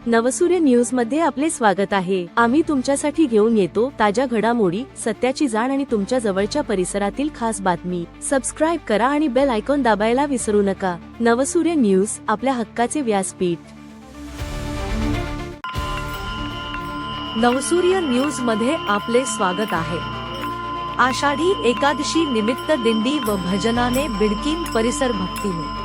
नवसूर्य news मध्ये आपले स्वागत आहे। आम्ही तुमच्यासाठी घेऊन येतो ताज्या घडामोडी, सत्याची जाण आणि तुमच्या जवळच्या परिसरातील खास बातमी। सबस्क्राइब करा आणि बेल आयकॉन दाबायला विसरू नका। नवसूर्य न्यूज, आपल्या हक्काचे व्यासपीठ। नवसूर्य न्यूज मध्ये आपले स्वागत आहे। आषाढी एकादशी निमित्त दिंडी व भजनाने बिडकीन परिसर भक्तीने।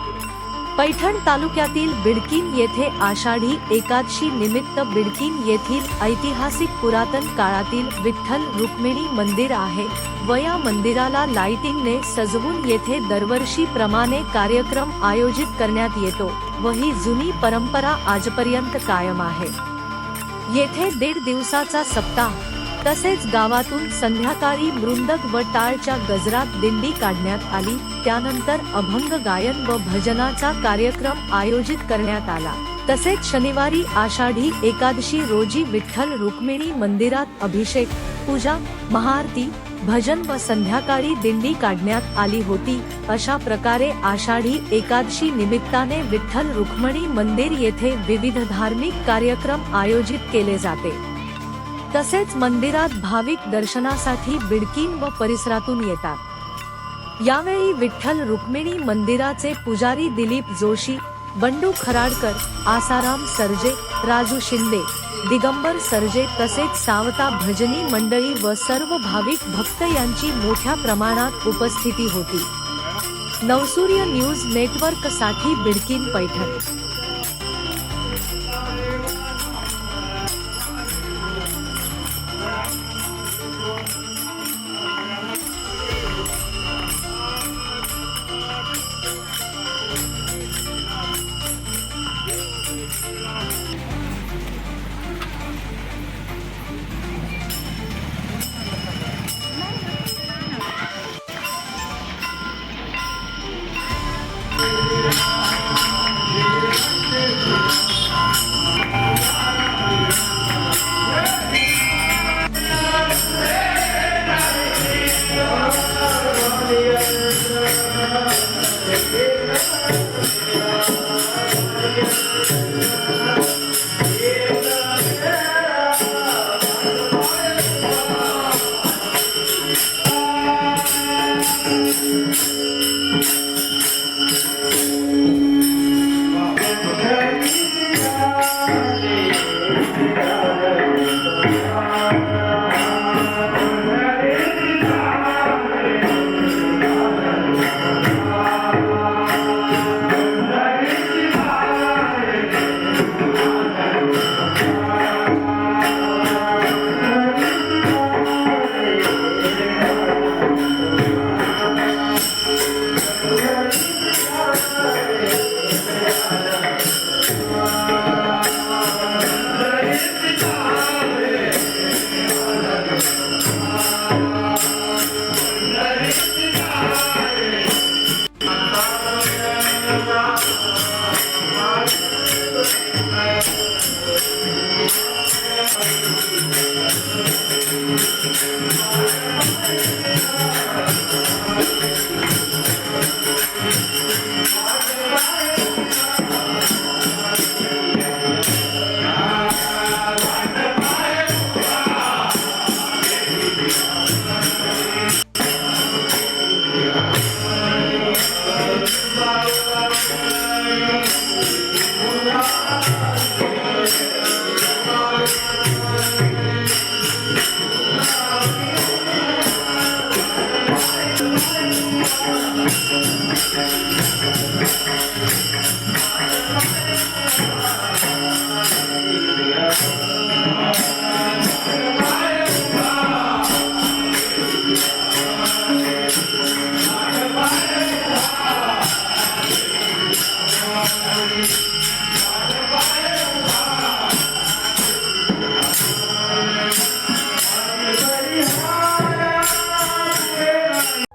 पैठण तालुक्यातील बिडकीन येथे आषाढी एकादशी निमित्त बिडकीन येथील ऐतिहासिक पुरातन काळातील विठ्ठल रुक्मिणी मंदिर आहे व या मंदिराला लाइटिंगने सजवून येथे दरवर्षी प्रमाणे कार्यक्रम आयोजित करण्यात येतो व ही जुनी परंपरा आजपर्यंत कायम आहे। येथे 1.5 दिवसाचा सप्ताह तसेच गावातून संध्याकाळी मृदंग व टाळच्या गजरात दिंडी काढण्यात आली। त्यानंतर अभंग गायन व भजनाचा कार्यक्रम आयोजित करण्यात आला। तसेच शनिवारी आषाढी एकादशी रोजी विठ्ठल रुक्मिणी मंदिरात अभिषेक, पूजा, महाआरती, भजन व संध्याकाळी दिंडी काढण्यात आली होती। अशा प्रकारे आषाढी एकादशी निमित्ताने विठ्ठल रुक्मिणी मंदिर येथे विविध धार्मिक कार्यक्रम आयोजित केले जाते। तसेच मंदिरात भाविक दर्शनासाठी बिडकीन व परिसरातून येतात। यावेळी विठ्ठल रुक्मिणी मंदिराचे पुजारी दिलीप जोशी, बंडू खराडकर, आसाराम सरजे, राजू शिंदे, दिगंबर सरजे तसेच सावता भजनी मंडळी व सर्व भाविक भक्त यांची मोठ्या प्रमाणात उपस्थिती होती। नवसूर्य न्यूज नेटवर्क साठी बिडकीन पैठण।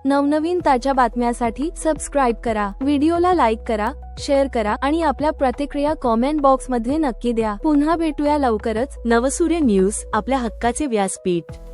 नवनवीन ताज्या बातम्यांसाठी सबस्क्राइब करा, व्हिडिओला लाईक करा, शेअर करा आणि आपल्या प्रतिक्रिया कमेंट बॉक्स मध्ये नक्की द्या। पुन्हा भेटूया लवकरच। नवसूर्य न्यूज, आपल्या हक्काचे व्यासपीठ।